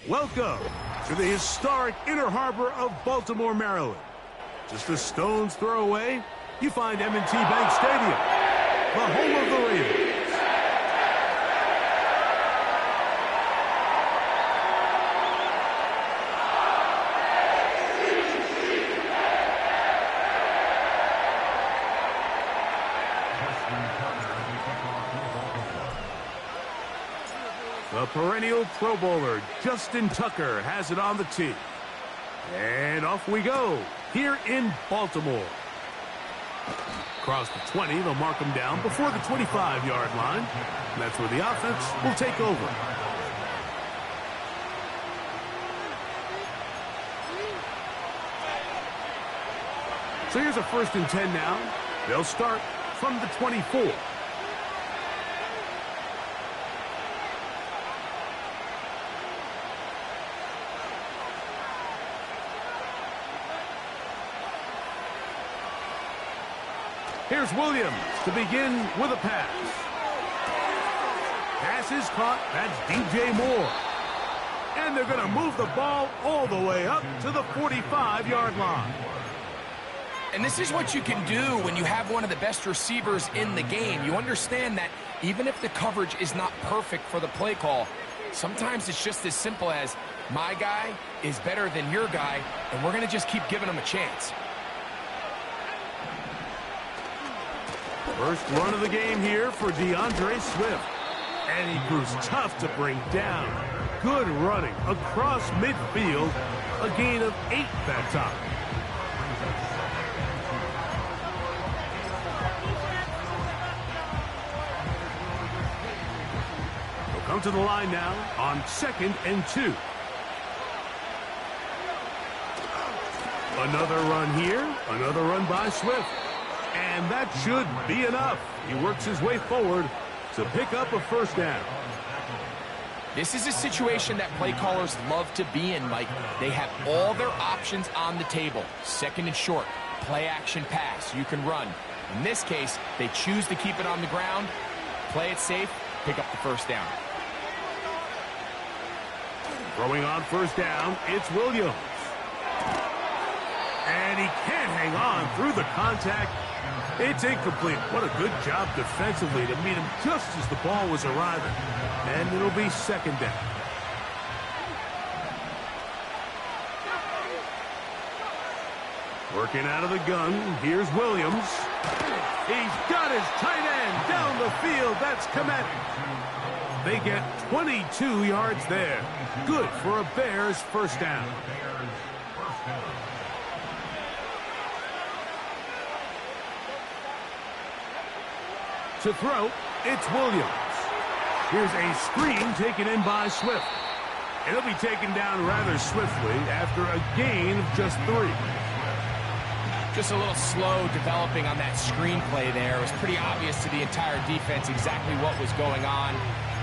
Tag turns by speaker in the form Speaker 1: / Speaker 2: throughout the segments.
Speaker 1: Welcome to the historic Inner Harbor of Baltimore, Maryland. Just a stone's throw away, you find M&T Bank Stadium, the home of the Raiders. The perennial Pro Bowler, Justin Tucker, has it on the tee. And off we go, here in Baltimore. Across the 20, they'll mark them down before the 25-yard line. And that's where the offense will take over. So here's a 1st and 10 now. They'll start from the 24. Here's Williams to begin with a pass. Pass is caught. That's DJ Moore. And they're going to move the ball all the way up to the 45-yard line.
Speaker 2: And this is what you can do when you have one of the best receivers in the game. You understand that even if the coverage is not perfect for the play call, sometimes it's just as simple as my guy is better than your guy, and we're going to just keep giving him a chance.
Speaker 1: First run of the game here for DeAndre Swift. And he proves tough to bring down. Good running across midfield. A gain of 8 that time. He'll come to the line now on 2nd and 2. Another run here. Another run by Swift. And that should be enough. He works his way forward to pick up a 1st down.
Speaker 2: This is a situation that play callers love to be in, Mike. They have all their options on the table. 2nd and short, play action pass. You can run. In this case, they choose to keep it on the ground, play it safe, pick up the 1st down.
Speaker 1: Throwing on 1st down, it's Williams. And he can't hang on through the contact. It's incomplete. What a good job defensively to meet him just as the ball was arriving. And it'll be 2nd down. Working out of the gun, here's Williams. He's got his tight end down the field. That's Kmet. They get 22 yards there. Good for a Bears 1st down. To throw, it's Williams. Here's a screen taken in by Swift. And he'll be taken down rather swiftly after a gain of just 3.
Speaker 2: Just a little slow developing on that screenplay there. It was pretty obvious to the entire defense exactly what was going on.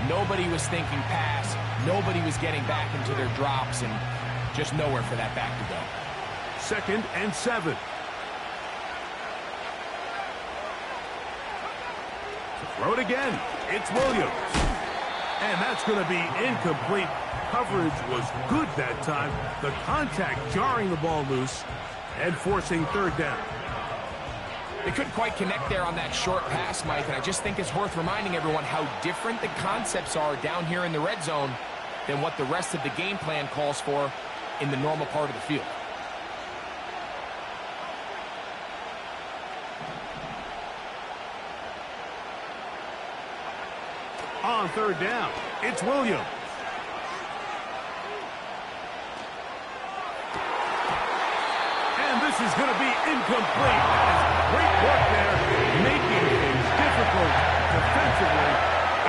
Speaker 2: Nobody was thinking pass. Nobody was getting back into their drops, and just nowhere for that back to go.
Speaker 1: 2nd and 7. Throw it again. It's Williams. And that's going to be incomplete. Coverage was good that time. The contact jarring the ball loose and forcing 3rd down.
Speaker 2: They couldn't quite connect there on that short pass, Mike, and I just think it's worth reminding everyone how different the concepts are down here in the red zone than what the rest of the game plan calls for in the normal part of the field.
Speaker 1: On 3rd down, it's Williams. And this is going to be incomplete. Great work there, making things difficult defensively.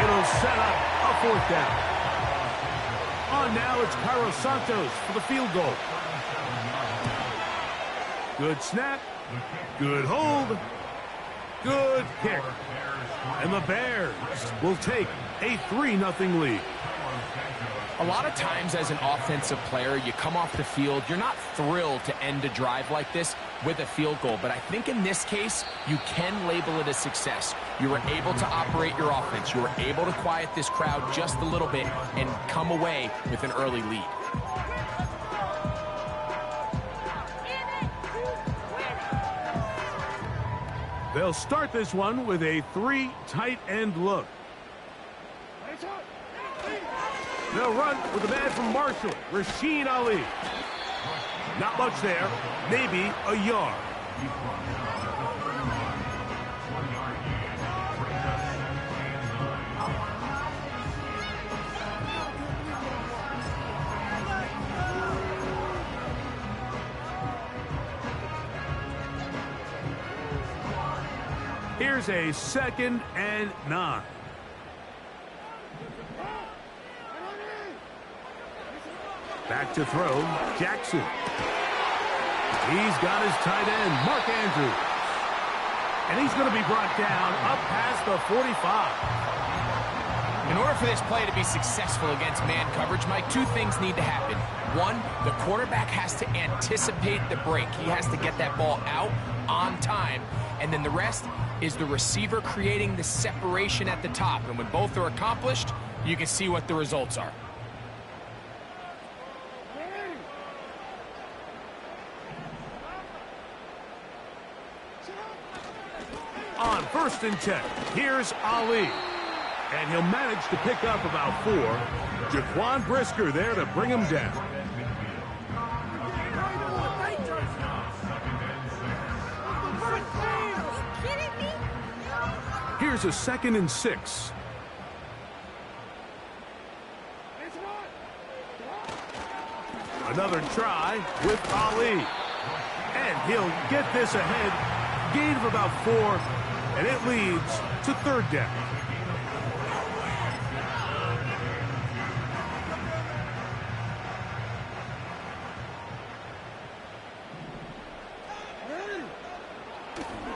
Speaker 1: It'll set up a 4th down. On now, it's Cairo Santos for the field goal. Good snap, good hold, good kick. And the Bears will take a 3-0 lead.
Speaker 2: A lot of times as an offensive player, you come off the field, you're not thrilled to end a drive like this with a field goal. But I think in this case, you can label it a success. You were able to operate your offense. You were able to quiet this crowd just a little bit and come away with an early lead.
Speaker 1: They'll start this one with a 3 tight end look. They'll run with the man from Marshall, Rasheen Ali. Not much there, maybe a yard. Here's a 2nd and 9. Back to throw, Jackson. He's got his tight end, Mark Andrews. And he's going to be brought down up past the 45.
Speaker 2: In order for this play to be successful against man coverage, Mike, 2 things need to happen. 1, the quarterback has to anticipate the break. He has to get that ball out on time. And then the rest is the receiver creating the separation at the top. And when both are accomplished, you can see what the results are.
Speaker 1: On 1st and 10, here's Ali. And he'll manage to pick up about 4. Jaquan Brisker there to bring him down. Here's a 2nd and 6. Another try with Ali. And he'll get this ahead. Gain of about 4. And it leads to 3rd down.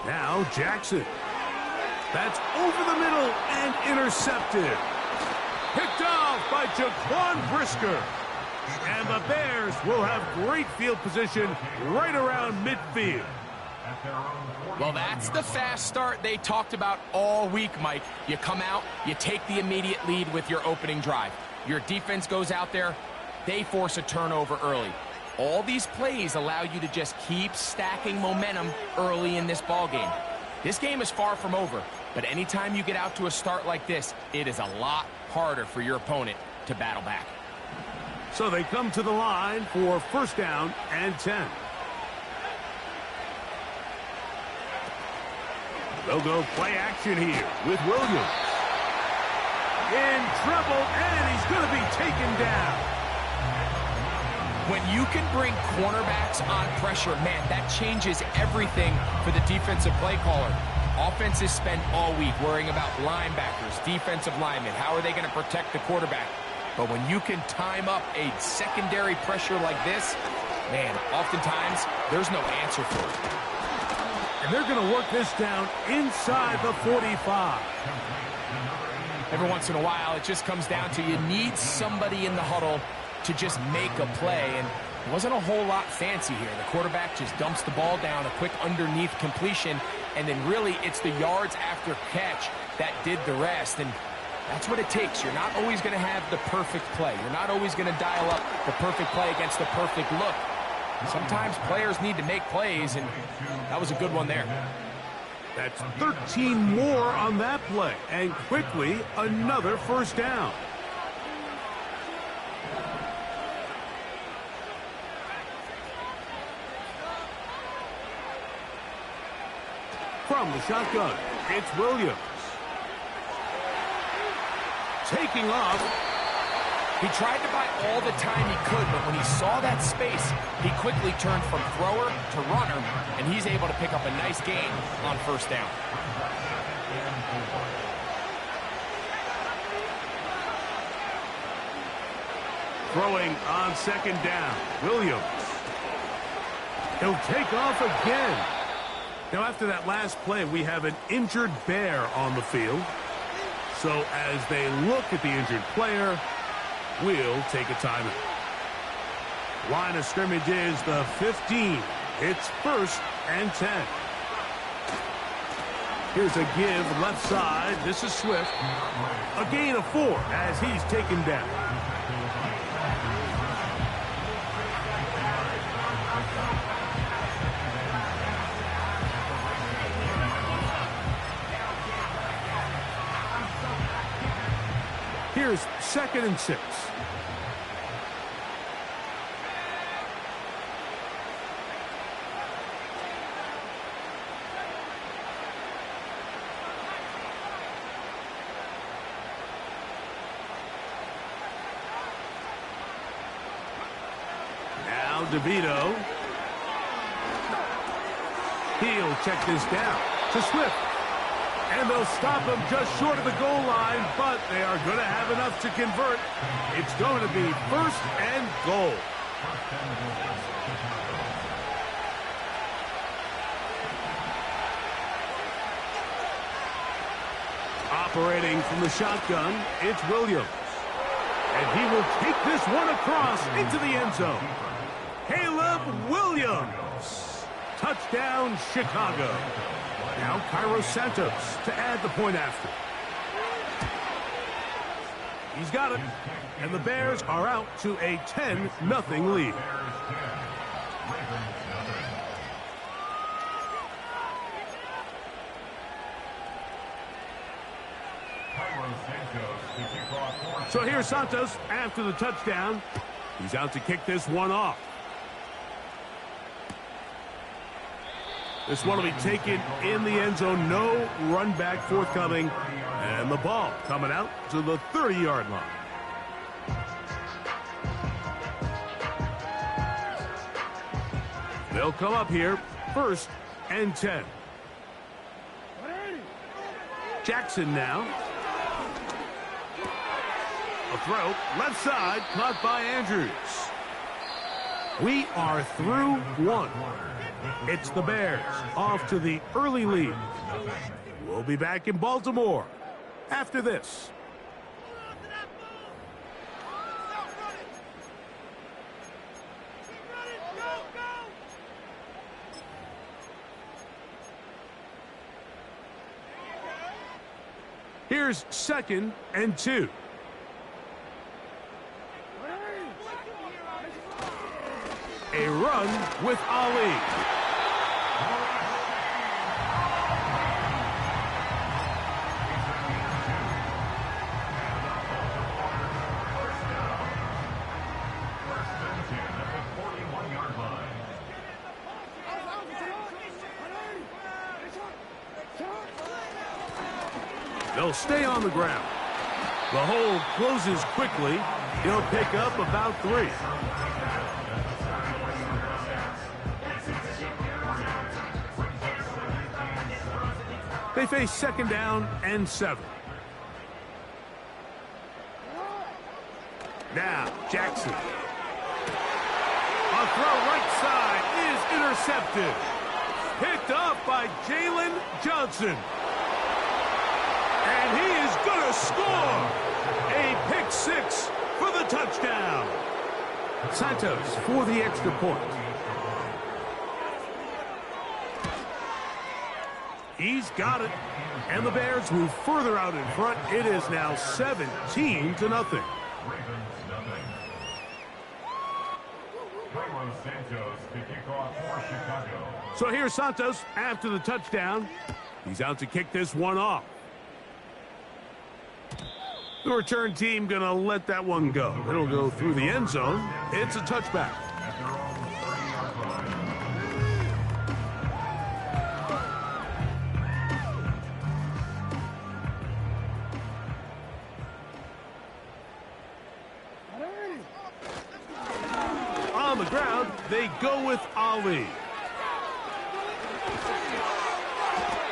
Speaker 1: Now Jackson. That's over the middle and intercepted. Picked off by Jaquan Brisker. And the Bears will have great field position right around midfield.
Speaker 2: Well, that's the fast start they talked about all week, Mike. You come out, you take the immediate lead with your opening drive. Your defense goes out there, they force a turnover early. All these plays allow you to just keep stacking momentum early in this ball game. This game is far from over, but anytime you get out to a start like this, it is a lot harder for your opponent to battle back.
Speaker 1: So they come to the line for 1st down and 10. They'll go play action here with Williams. In trouble, and he's going to be taken down.
Speaker 2: When you can bring cornerbacks on pressure, man, that changes everything for the defensive play caller. Offenses spend all week worrying about linebackers, defensive linemen. How are they going to protect the quarterback? But when you can time up a secondary pressure like this, man, oftentimes there's no answer for it.
Speaker 1: And they're going to work this down inside the 45.
Speaker 2: Every once in a while, it just comes down to you need somebody in the huddle to just make a play, and it wasn't a whole lot fancy here. The quarterback just dumps the ball down, a quick underneath completion, and then really it's the yards after catch that did the rest, and that's what it takes. You're not always going to have the perfect play. You're not always going to dial up the perfect play against the perfect look. Sometimes players need to make plays, and that was a good one there.
Speaker 1: That's 13 more on that play, and quickly another 1st down. From the shotgun, it's Williams. Taking off.
Speaker 2: He tried to buy all the time he could, but when he saw that space, he quickly turned from thrower to runner, and he's able to pick up a nice gain on 1st down.
Speaker 1: Throwing on 2nd down, Williams. He'll take off again. Now, after that last play, we have an injured Bear on the field. So as they look at the injured player, we'll take a timeout. Line of scrimmage is the 15. It's 1st and 10. Here's a give left side. This is Swift. A gain of 4 as he's taken down. Here's 2nd and 6. Now DeVito. He'll check this down to Swift. And they'll stop him just short of the goal line, but they are going to have enough to convert. It's going to be 1st and goal. Operating from the shotgun, it's Williams. And he will take this one across into the end zone. Caleb Williams. Touchdown, Chicago. Now Cairo Santos to add the point after. He's got it. And the Bears are out to a 10-0 lead. So here's Santos after the touchdown. He's out to kick this one off. This one will be taken in the end zone. No run back forthcoming. And the ball coming out to the 30-yard line. They'll come up here 1st and 10. Jackson now. A throw, left side, caught by Andrews. We are through 1. It's the Bears off to the early lead. We'll be back in Baltimore after this. Here's 2nd and 2. A run with Ali. They'll stay on the ground. The hole closes quickly. He'll pick up about 3. They face 2nd down and 7. Now, Jackson. A throw right side is intercepted. Picked up by Jalen Johnson. And he is going to score. A pick 6 for the touchdown. Santos for the extra point. He's got it. And the Bears move further out in front. It is now 17-0. So here's Santos after the touchdown. He's out to kick this one off. The return team going to let that one go. It'll go through the end zone. It's a touchback. On the ground, they go with Ali.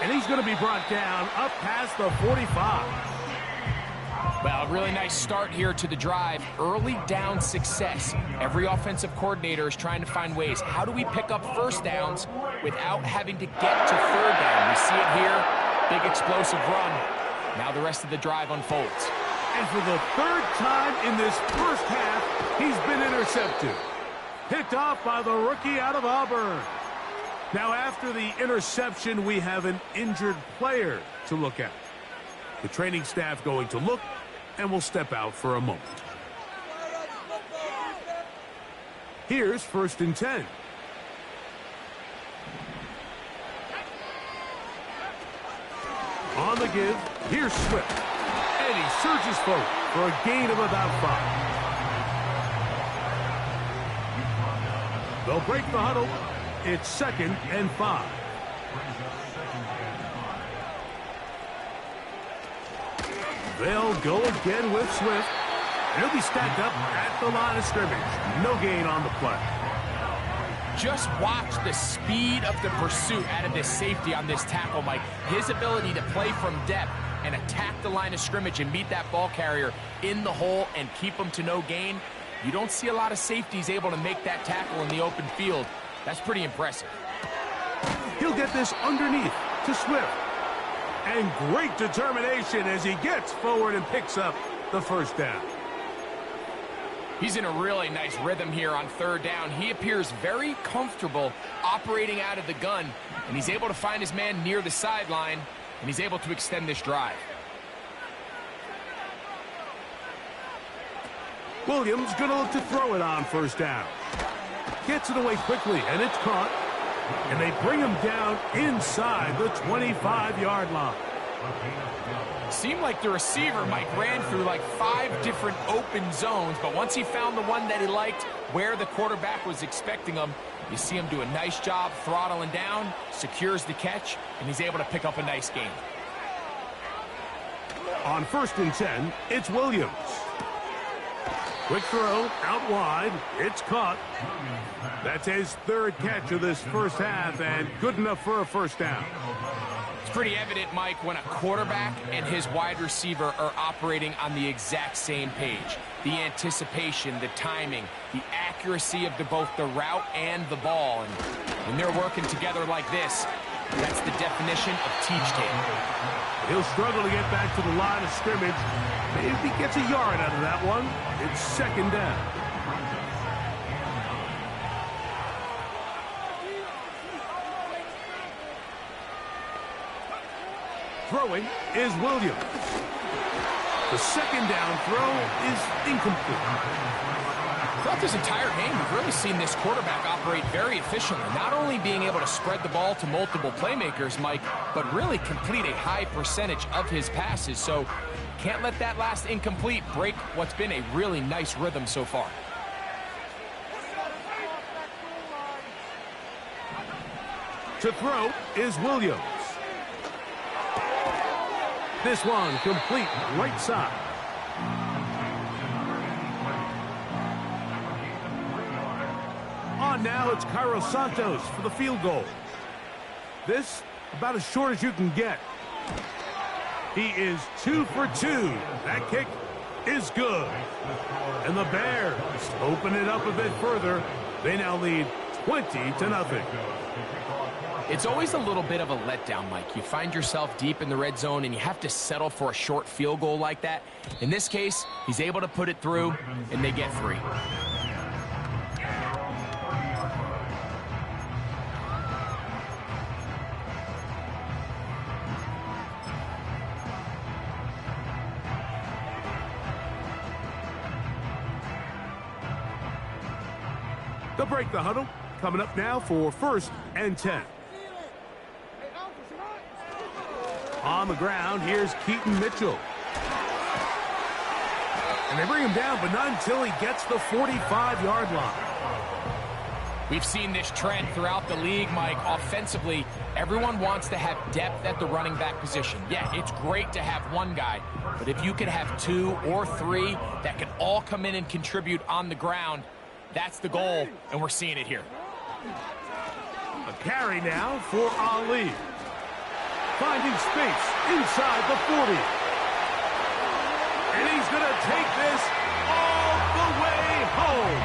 Speaker 1: And he's going to be brought down up past the 45.
Speaker 2: Well, a really nice start here to the drive. Early down success. Every offensive coordinator is trying to find ways. How do we pick up first downs without having to get to 3rd down? We see it here. Big explosive run. Now the rest of the drive unfolds.
Speaker 1: And for the 3rd time in this first half, he's been intercepted. Picked off by the rookie out of Auburn. Now after the interception, we have an injured player to look at. The training staff going to look and will step out for a moment. Here's 1st and 10. On the give, here's Swift. A And he surges forward for a gain of about 5. They'll break the huddle. It's 2nd and 5. They'll go again with Swift. He'll be stacked up at the line of scrimmage. No gain on the play.
Speaker 2: Just watch the speed of the pursuit out of this safety on this tackle, Mike. His ability to play from depth and attack the line of scrimmage and meet that ball carrier in the hole and keep him to no gain. You don't see a lot of safeties able to make that tackle in the open field. That's pretty impressive.
Speaker 1: He'll get this underneath to Swift. And great determination as he gets forward and picks up the first down.
Speaker 2: He's in a really nice rhythm here on 3rd down. He appears very comfortable operating out of the gun, and he's able to find his man near the sideline, and he's able to extend this drive.
Speaker 1: Williams gonna look to throw it on 1st down. Gets it away quickly, and it's caught. And they bring him down inside the 25-yard line.
Speaker 2: Seemed like the receiver, Mike, ran through like 5 different open zones, but once he found the one that he liked, where the quarterback was expecting him, you see him do a nice job throttling down, secures the catch, and he's able to pick up a nice gain.
Speaker 1: On 1st and 10, it's Williams. Quick throw, out wide, it's caught. That's his 3rd catch of this first half, and good enough for a 1st down.
Speaker 2: It's pretty evident, Mike, when a quarterback and his wide receiver are operating on the exact same page. The anticipation, the timing, the accuracy of both the route and the ball. And when they're working together like this, that's the definition of teach tape.
Speaker 1: He'll struggle to get back to the line of scrimmage. Maybe he gets a yard out of that one. It's 2nd down. Throwing is Williams. The 2nd down throw is incomplete.
Speaker 2: Throughout this entire game, we've really seen this quarterback operate very efficiently, not only being able to spread the ball to multiple playmakers, Mike, but really complete a high percentage of his passes. So can't let that last incomplete break what's been a really nice rhythm so far.
Speaker 1: To throw is Williams. This one complete right side. On now, it's Cairo Santos for the field goal. This about as short as you can get. He is 2 for 2. That kick is good. And the Bears open it up a bit further. They now lead 20-0.
Speaker 2: It's always a little bit of a letdown, Mike. You find yourself deep in the red zone and you have to settle for a short field goal like that. In this case, he's able to put it through and they get 3.
Speaker 1: They'll break the huddle. Coming up now for 1st and 10. On the ground, here's Keaton Mitchell. And they bring him down, but not until he gets the 45-yard line.
Speaker 2: We've seen this trend throughout the league, Mike. Offensively, everyone wants to have depth at the running back position. Yeah, it's great to have one guy, but if you could have 2 or 3 that can all come in and contribute on the ground, that's the goal, and we're seeing it here.
Speaker 1: A carry now for Ali. Finding space inside the 40. And he's going to take this all the way home.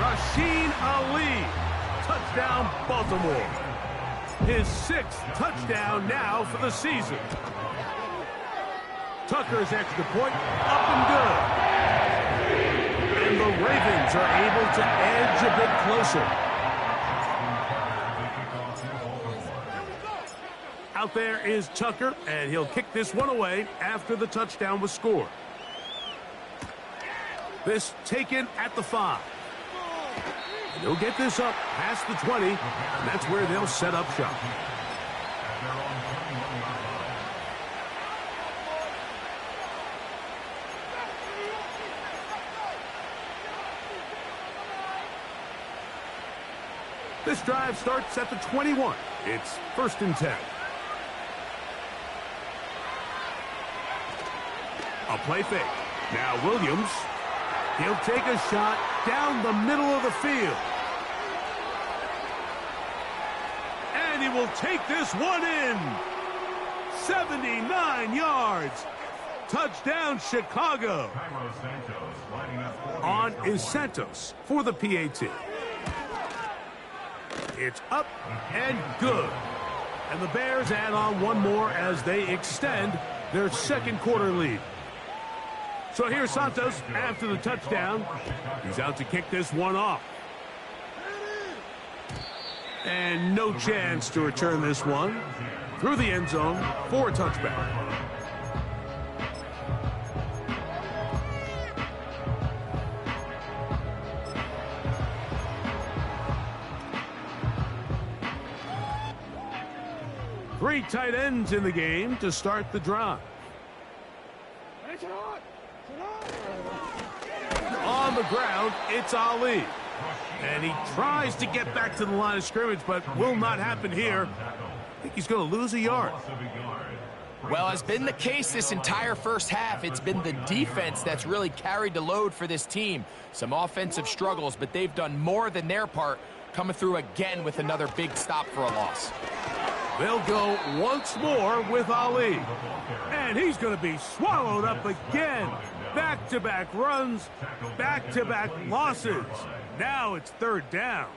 Speaker 1: Rasheen Ali. Touchdown, Baltimore. His 6th touchdown now for the season. Tucker's extra point up and good. And the Ravens are able to edge a bit closer. Out there is Tucker, and he'll kick this one away after the touchdown was scored. This taken at the 5. And he'll get this up past the 20, and that's where they'll set up shop. This drive starts at the 21. It's 1st and 10. A play fake. Now Williams. He'll take a shot down the middle of the field. And he will take this one in. 79 yards. Touchdown, Chicago. On is Santos for the PAT. It's up and good. And the Bears add on one more as they extend their 2nd quarter lead. So here's Santos after the touchdown. He's out to kick this one off. And no chance to return this one through the end zone for a touchback. Three tight ends in the game to start the drive. On the ground, it's Ali. And he tries to get back to the line of scrimmage, but will not happen here. I think he's going to lose a yard.
Speaker 2: Well, has been the case this entire first half. It's been the defense that's really carried the load for this team. Some offensive struggles, but they've done more than their part, coming through again with another big stop for a loss.
Speaker 1: They'll go once more with Ali. And he's going to be swallowed up again. Back-to-back runs, back-to-back losses. Now it's 3rd down.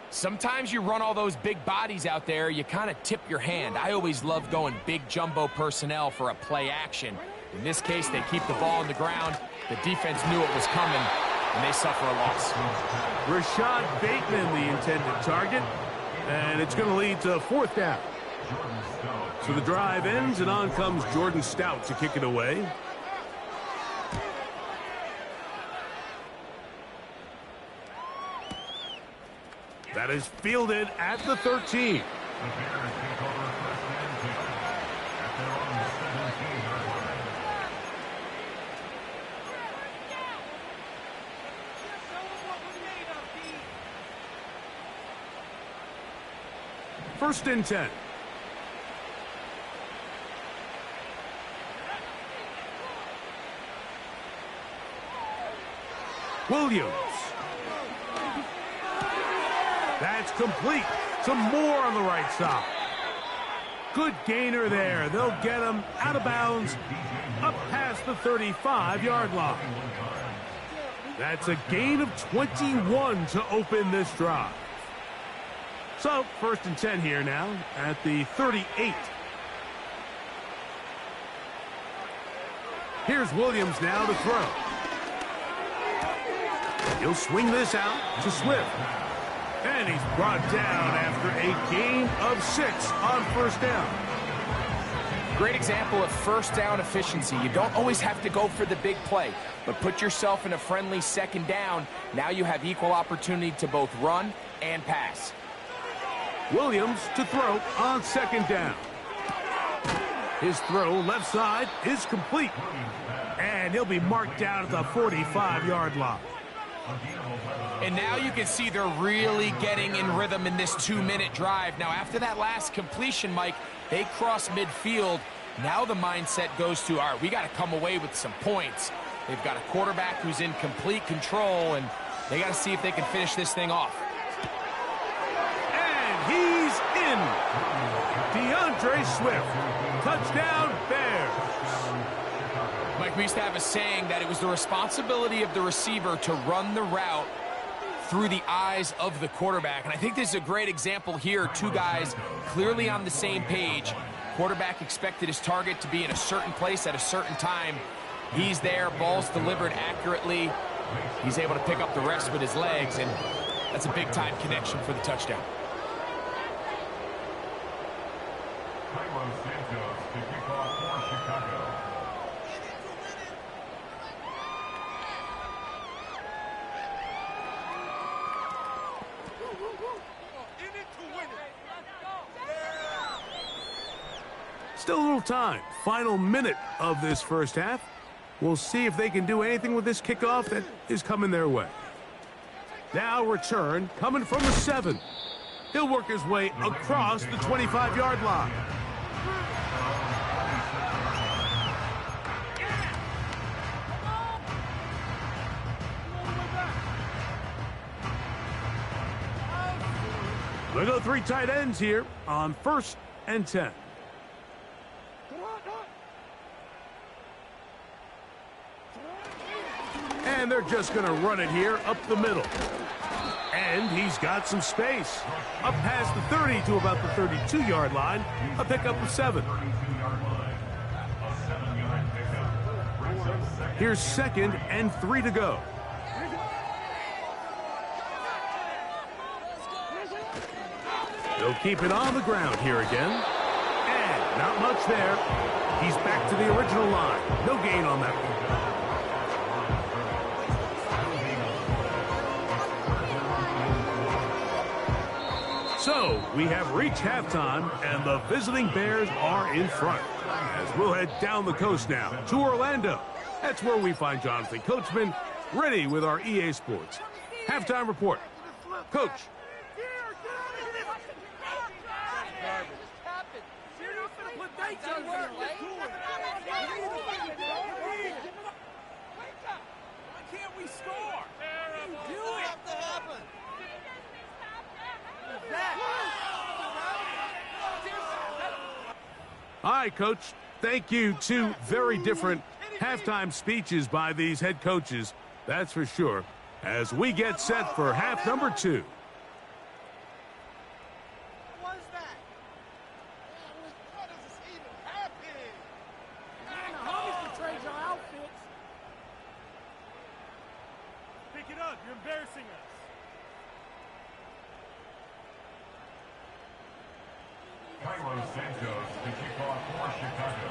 Speaker 2: Sometimes you run all those big bodies out there, you kind of tip your hand. I always love going big jumbo personnel for a play action. In this case, they keep the ball on the ground. The defense knew it was coming, and they suffer a loss.
Speaker 1: Rashad Bateman, the intended target. And it's going to lead to 4th down. So the drive ends, and on comes Jordan Stout to kick it away. That is fielded at the 13. First and 10. Williams. That's complete. Some more on the right side. Good gainer there. They'll get him out of bounds up past the 35-yard line. That's a gain of 21 to open this drive. So, 1st and 10 here now at the 38. Here's Williams now to throw. He'll swing this out to Swift. And he's brought down after a gain of 6 on 1st down.
Speaker 2: Great example of 1st down efficiency. You don't always have to go for the big play, but put yourself in a friendly 2nd down. Now you have equal opportunity to both run and pass.
Speaker 1: Williams to throw on 2nd down. His throw left side is complete. And he'll be marked down at the 45-yard line.
Speaker 2: And now you can see they're really getting in rhythm in this 2-minute drive. Now, after that last completion, Mike, they cross midfield. Now the mindset goes to, all right, we got to come away with some points. They've got a quarterback who's in complete control, and they got to see if they can finish this thing off.
Speaker 1: And he's in. DeAndre Swift. Touchdown, Bears.
Speaker 2: Mike, we used to have a saying that it was the responsibility of the receiver to run the route through the eyes of the quarterback. And I think this is a great example here. Two guys clearly on the same page. Quarterback expected his target to be in a certain place at a certain time. He's there, ball's delivered accurately. He's able to pick up the rest with his legs, and that's a big-time connection for the touchdown.
Speaker 1: Still a little time. Final minute of this first half. We'll see if they can do anything with this kickoff that is coming their way. Now return coming from the 7. He'll work his way across the 25-yard line. They go 3 tight ends here on 1st and 10. And they're just going to run it here up the middle. And he's got some space. Up past the 30 to about the 32-yard line. A pickup of 7. Here's 2nd and 3 to go. They'll keep it on the ground here again. And not much there. He's back to the original line. No gain on that one. So, we have reached halftime, and the visiting Bears are in front. As we'll head down the coast now to Orlando. That's where we find Jonathan Coachman, ready with our EA Sports halftime report. Coach. All right, Coach. Thank you. 2 very different halftime speeches by these head coaches, that's for sure, as we get set for half number 2.
Speaker 3: What was that? How does this even happen? Man, the homies can trade your outfits.
Speaker 4: Pick it up. You're embarrassing us.
Speaker 5: Cairo Santos, the kickoff for Chicago.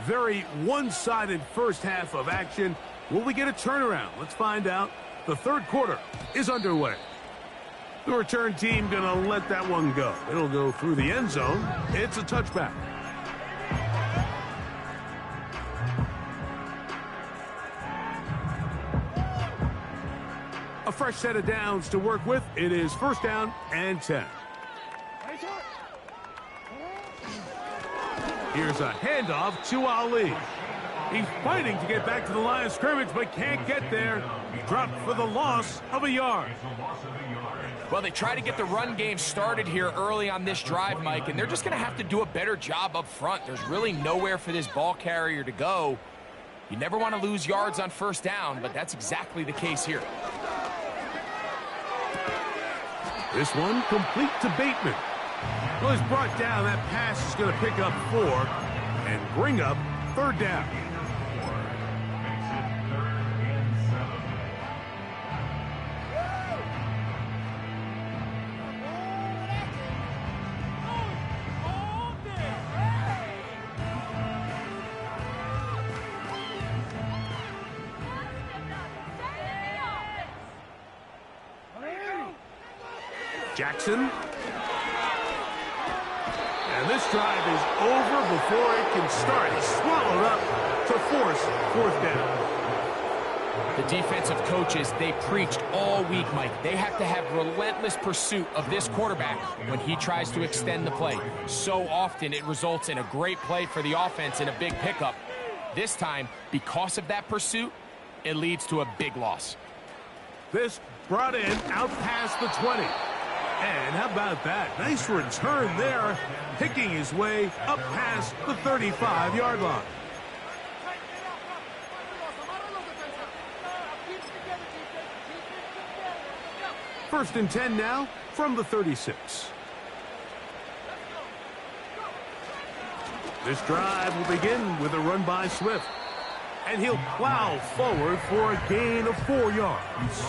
Speaker 1: Very one-sided first half of action. Will we get a turnaround? Let's find out. The 3rd quarter is underway. The return team gonna let that one go. It'll go through the end zone. It's a touchback. A fresh set of downs to work with. It is 1st down and 10. Here's a handoff to Ali. He's fighting to get back to the line of scrimmage, but can't get there. Dropped for the loss of a yard.
Speaker 2: Well, they try to get the run game started here early on this drive, Mike, and they're just going to have to do a better job up front. There's really nowhere for this ball carrier to go. You never want to lose yards on 1st down, but that's exactly the case here.
Speaker 1: This one complete to Bateman. Well, he's brought down. That pass is going to pick up 4 and bring up 3rd down. Jackson. And this drive is over before it can start. It's swallowed up to force 4th down.
Speaker 2: The defensive coaches, they preached all week, Mike. They have to have relentless pursuit of this quarterback when he tries to extend the play. So often it results in a great play for the offense and a big pickup. This time, because of that pursuit, it leads to a big loss.
Speaker 1: This brought in out past the 20. And how about that? Nice return there, picking his way up past the 35-yard line. First and 10 now from the 36. This drive will begin with a run by Swift. And he'll plow forward for a gain of 4 yards.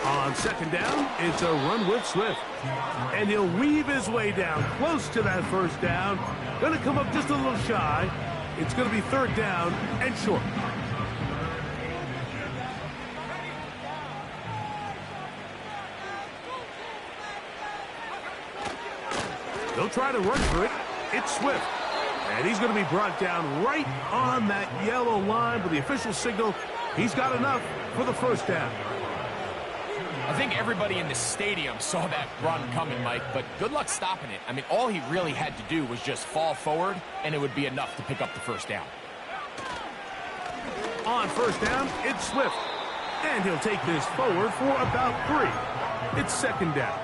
Speaker 1: On 2nd down, it's a run with Swift. And he'll weave his way down close to that 1st down. Going to come up just a little shy. It's going to be 3rd down and short. He'll try to run for it. It's Swift. And he's going to be brought down right on that yellow line, but the official signal, he's got enough for the first down.
Speaker 2: I think everybody in the stadium saw that run coming, Mike, but good luck stopping it. I mean, all he really had to do was just fall forward, and it would be enough to pick up the first down.
Speaker 1: On first down, it's Swift. And he'll take this forward for about 3. It's second down.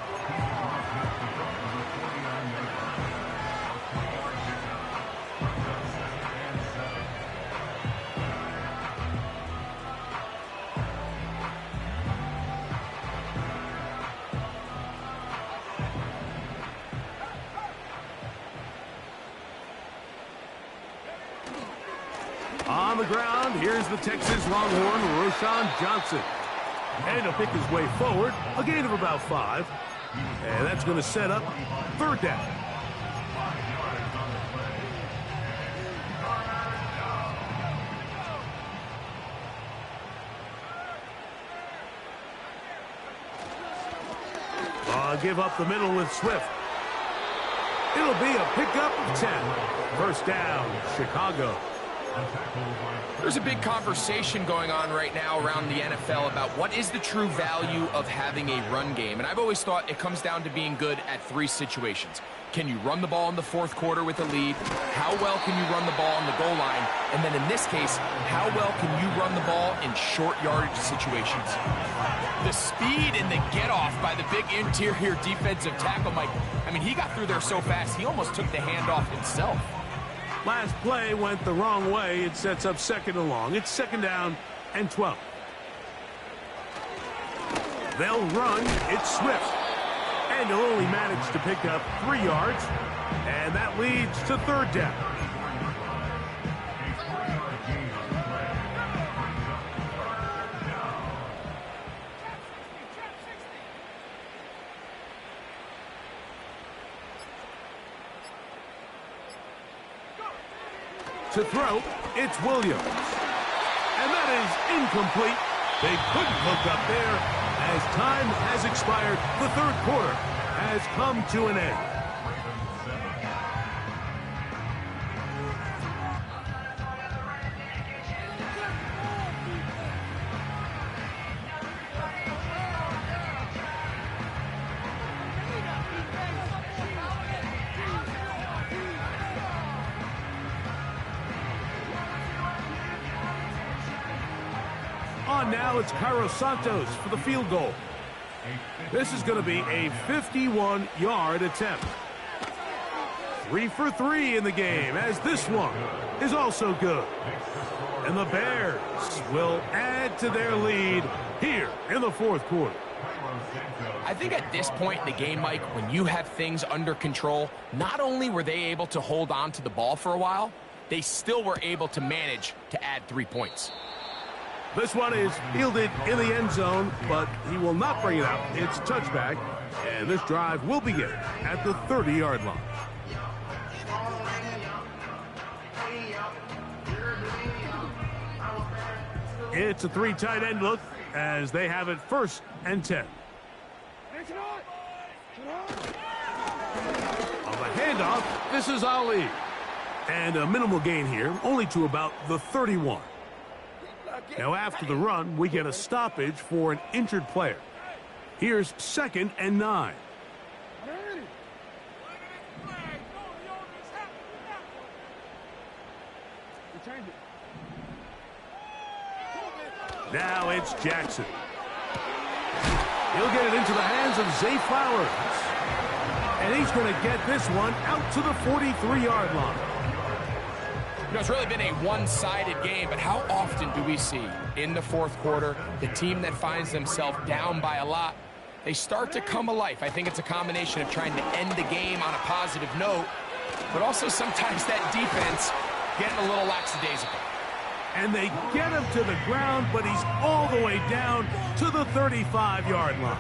Speaker 1: On the ground, here's the Texas Longhorn, Roschon Johnson. And he'll pick his way forward, a gain of about 5. And that's going to set up third down. Give up the middle with Swift. It'll be a pickup of 10. First down, Chicago.
Speaker 2: There's a big conversation going on right now around the NFL about what is the true value of having a run game. And I've always thought it comes down to being good at 3 situations. Can you run the ball in the fourth quarter with a lead? How well can you run the ball on the goal line? And then in this case, how well can you run the ball in short yardage situations? The speed and the get-off by the big interior defensive tackle, Mike. I mean, he got through there so fast, he almost took the handoff himself.
Speaker 1: Last play went the wrong way. It sets up second and long. It's second down and 12. They'll run. It's Swift. And he'll only manage to pick up 3 yards. And that leads to third down. To throw, it's Williams. And that is incomplete. They couldn't hook up there as time has expired. The third quarter has come to an end. On now, it's Cairo Santos for the field goal. This is going to be a 51-yard attempt. 3 for 3 in the game, as this one is also good. And the Bears will add to their lead here in the fourth quarter.
Speaker 2: I think at this point in the game, Mike, when you have things under control, not only were they able to hold on to the ball for a while, they still were able to manage to add 3 points.
Speaker 1: This one is fielded in the end zone, but he will not bring it out. It's a touchback, and this drive will begin at the 30-yard line. It's a 3 tight end look as they have it first and 10. On the handoff, this is Ali. And a minimal gain here, only to about the 31. Now after the run, we get a stoppage for an injured player. Here's second and 9. Now it's Jackson. He'll get it into the hands of Zay Flowers. And he's going to get this one out to the 43-yard line.
Speaker 2: You know, it's really been a one-sided game, but how often do we see in the fourth quarter the team that finds themselves down by a lot, they start to come alive? I think it's a combination of trying to end the game on a positive note, but also sometimes that defense getting a little lackadaisical.
Speaker 1: And they get him to the ground, but he's all the way down to the 35-yard line.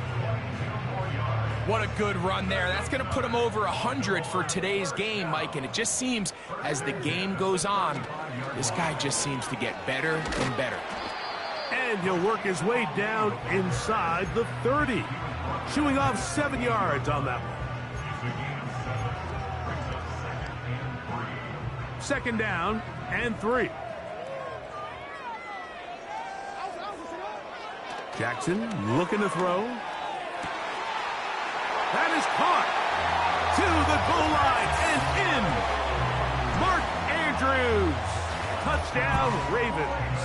Speaker 2: What a good run there. That's going to put him over 100 for today's game, Mike. And it just seems, as the game goes on, this guy just seems to get better and better.
Speaker 1: And he'll work his way down inside the 30. Chewing off 7 yards on that one. second down and 3. Jackson looking to throw. That is caught to the goal line and in. Mark Andrews. Touchdown, Ravens.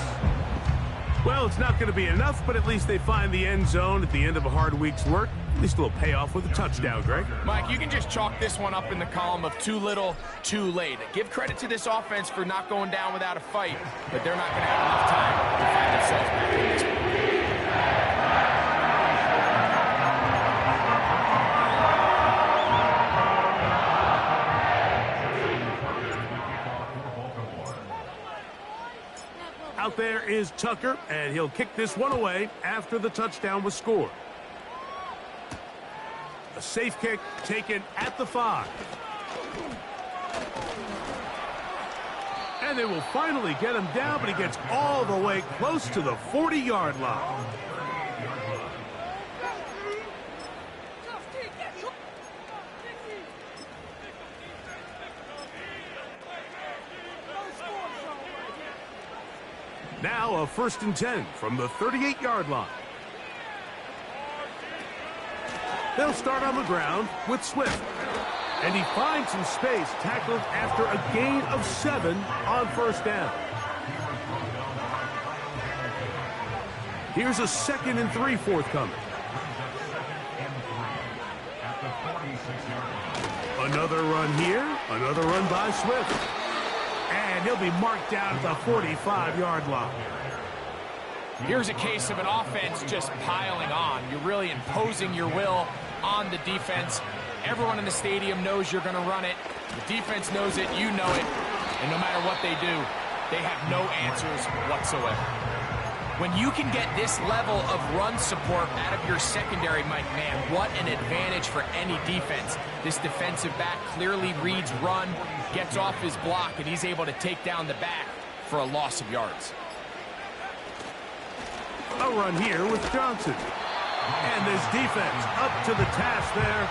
Speaker 1: Well, it's not going to be enough, but at least they find the end zone at the end of a hard week's work. At least a little payoff with a touchdown, Greg.
Speaker 2: Mike, you can just chalk this one up in the column of too little, too late. Give credit to this offense for not going down without a fight, but they're not going to have enough time to find themselves back in this one.
Speaker 1: Out there is Tucker, and he'll kick this one away after the touchdown was scored. A safe kick taken at the 5. And they will finally get him down, but he gets all the way close to the 40-yard line. Now a 1st and 10 from the 38-yard line. They'll start on the ground with Swift. And he finds some space, tackled after a gain of 7 on 1st down. Here's a 2nd and 3 forthcoming. Another run here, another run by Swift. And he'll be marked down at the 45-yard line.
Speaker 2: Here's a case of an offense just piling on. You're really imposing your will on the defense. Everyone in the stadium knows you're going to run it. The defense knows it, you know it. And no matter what they do, they have no answers whatsoever. When you can get this level of run support out of your secondary, Mike, man, what an advantage for any defense. This defensive back clearly reads run, gets off his block, and he's able to take down the back for a loss of yards.
Speaker 1: A run here with Johnson. And this defense up to the task there.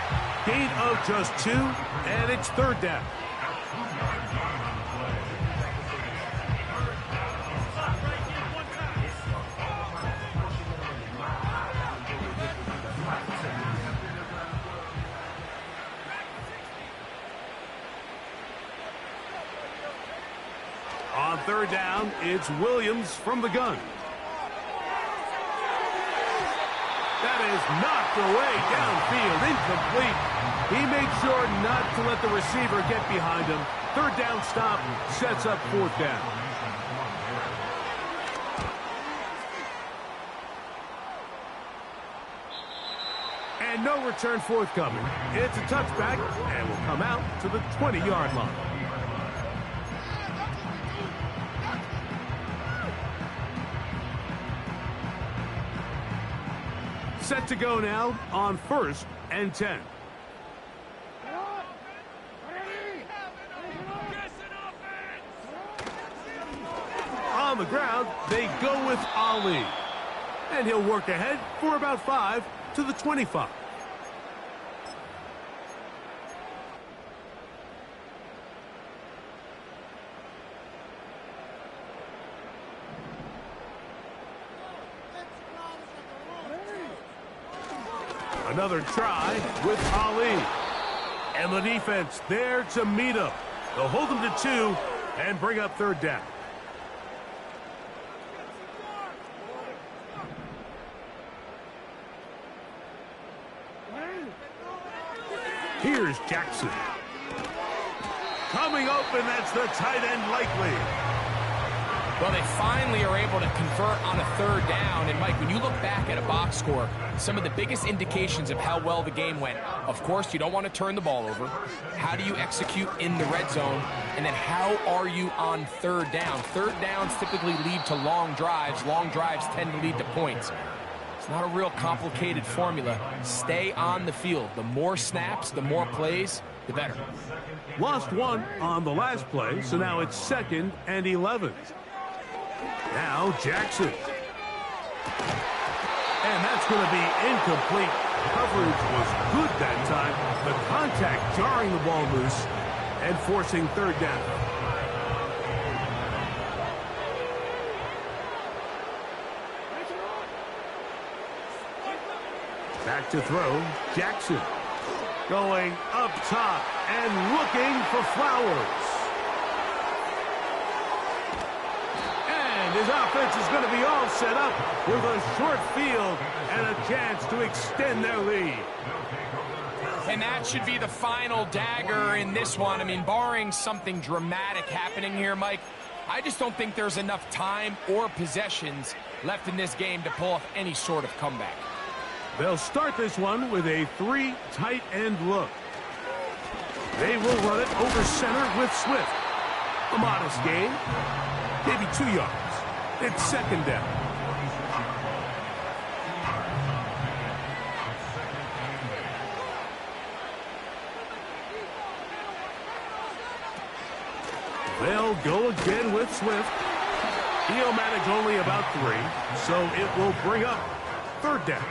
Speaker 1: Gain of just 2, and it's 3rd down. On 3rd down, it's Williams from the gun. That is knocked away downfield, incomplete. He made sure not to let the receiver get behind him. 3rd down stop sets up 4th down. And no return forthcoming. It's a touchback and will come out to the 20-yard line. Set to go now on 1st and 10. On the ground, they go with Ali. And he'll work ahead for about 5 to the 25. Another try with Ali. And the defense there to meet him. They'll hold him to 2 and bring up 3rd down. Here's Jackson. Coming open, that's the tight end likely.
Speaker 2: Well, they finally are able to convert on a 3rd down. And, Mike, when you look back at a box score, some of the biggest indications of how well the game went, of course, you don't want to turn the ball over. How do you execute in the red zone? And then how are you on 3rd down? 3rd downs typically lead to long drives. Long drives tend to lead to points. It's not a real complicated formula. Stay on the field. The more snaps, the more plays, the better.
Speaker 1: Lost 1 on the last play, so now it's 2nd and 11. Now Jackson. And that's going to be incomplete. Coverage was good that time. The contact jarring the ball loose and forcing 3rd down. Back to throw, Jackson. Going up top and looking for Flowers. And his offense is going to be all set up with a short field and a chance to extend their lead.
Speaker 2: And that should be the final dagger in this one. I mean, barring something dramatic happening here, Mike, I just don't think there's enough time or possessions left in this game to pull off any sort of comeback.
Speaker 1: They'll start this one with a 3 tight end look. They will run it over center with Swift. A modest gain, maybe 2 yards. It's second down. They'll go again with Swift. He'll manage only about 3, so it will bring up third down.